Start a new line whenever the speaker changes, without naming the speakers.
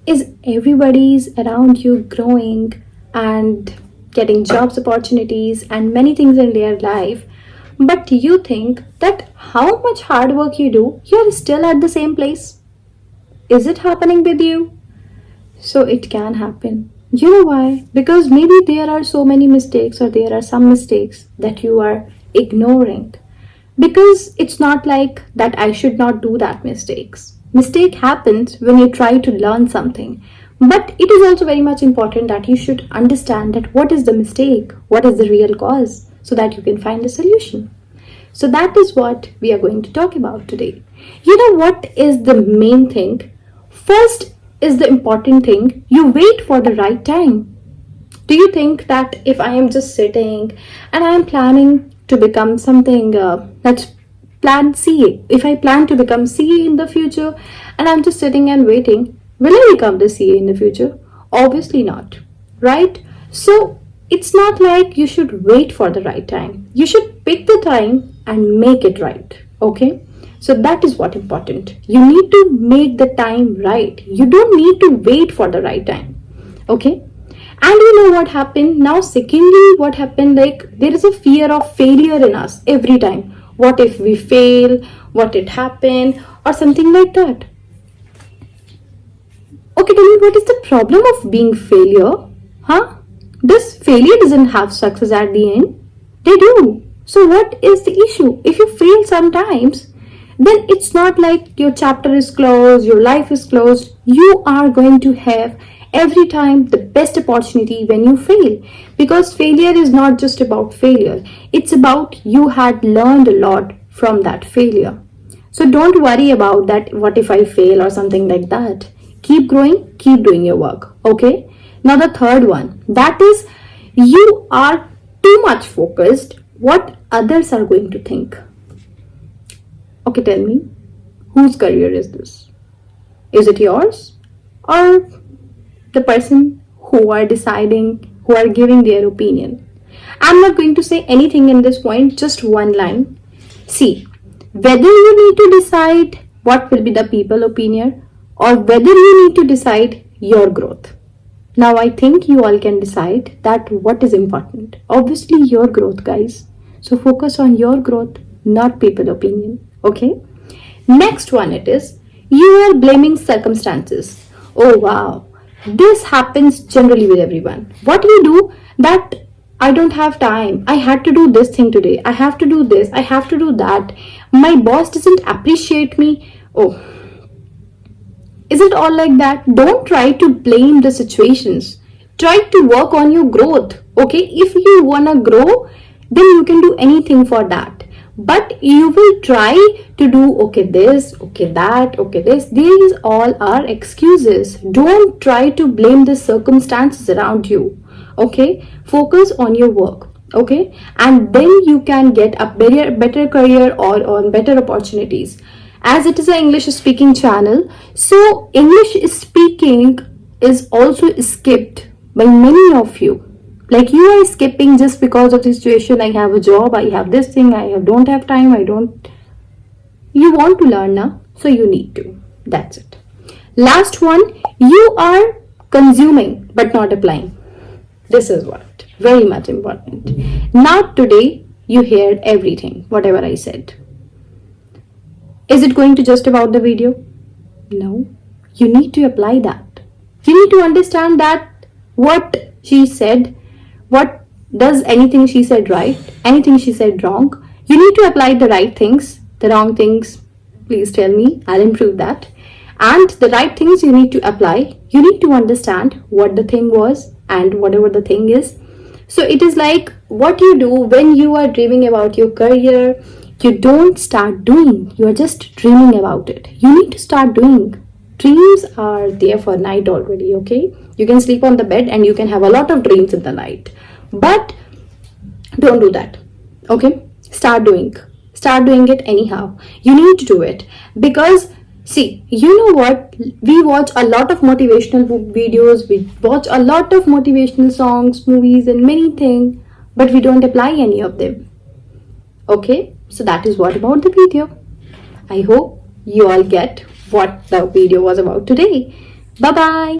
Is everybody's around you growing and getting jobs opportunities and many things in their life, but you think that how much hard work you do, you're still at the same place? Is it happening with you? So it can happen. You know why? Because maybe there are so many mistakes, or there are some mistakes that you are ignoring. Because it's not like that I should not do that mistakes. Mistake happens when you try to learn something. But it is also very much important that you should understand that what is the mistake, what is the real cause, so that you can find a solution. So that is what we are going to talk about today. You know what is the main thing? First is the important thing. You wait for the right time. Do you think that if I am just sitting and I am planning to become something, let's plan CA. If I plan to become CA in the future and I'm just sitting and waiting, will I become the CA in the future? Obviously not, right? So it's not like you should wait for the right time. You should pick the time and make it right, okay? So that is what important. You need to make the time right. You don't need to wait for the right time, okay? And you know what happened now? Secondly, what happened, like there is a fear of failure in us every time. What if we fail? What it happened? Or something like that. Okay, tell me, what is the problem of being failure? Huh? This failure doesn't have success at the end. They do. So what is the issue? If you fail sometimes, then it's not like your chapter is closed, your life is closed. You are going to have every time the best opportunity when you fail, because failure is not just about failure, it's about you had learned a lot from that failure. So don't worry about that, what if I fail or something like that. Keep growing, keep doing your work, okay? Now the third one, that is, you are too much focused what others are going to think. Okay, tell me, whose career is this? Is it yours, or the person who are deciding, who are giving their opinion? I'm not going to say anything in this point, just one line. See, whether you need to decide what will be the people opinion, or whether you need to decide your growth. Now I think you all can decide that what is important. Obviously your growth, guys. So focus on your growth, not people opinion. Okay? Next one, it is, you are blaming circumstances. Oh wow. This happens generally with everyone. What we do, that I don't have time. I had to do this thing today. I have to do this. I have to do that. My boss doesn't appreciate me. Oh, is it all like that? Don't try to blame the situations. Try to work on your growth. Okay? If you wanna grow, then you can do anything for that. But you will try to do okay this, okay that, okay this. These all are excuses. Don't try to blame the circumstances around you. Okay? Focus on your work. Okay? And then you can get a better career or on better opportunities. As it is an English speaking channel, so English speaking is also skipped by many of you. Like you are skipping just because of the situation. I have a job, I have this thing, don't have time, you want to learn now, so you need to. That's it. Last one, you are consuming but not applying. This is what very much important. Now today you heard everything, whatever I said. Is it going to just about the video? No. You need to apply that. You need to understand that what she said, what does anything she said right, anything she said wrong. You need to apply the right things, the wrong things, please tell me, I'll improve that. And the right things you need to apply. You need to understand what the thing was and whatever the thing is. So it is like what you do when you are dreaming about your career. You don't start doing, you are just dreaming about it. You need to start doing. Dreams are there for night already, okay? You can sleep on the bed and you can have a lot of dreams in the night. But don't do that, okay? Start doing. Start doing it anyhow. You need to do it. Because, see, you know what? We watch a lot of motivational videos. We watch a lot of motivational songs, movies and many things. But we don't apply any of them. Okay? So that is what about the video. I hope you all get what the video was about today. Bye bye.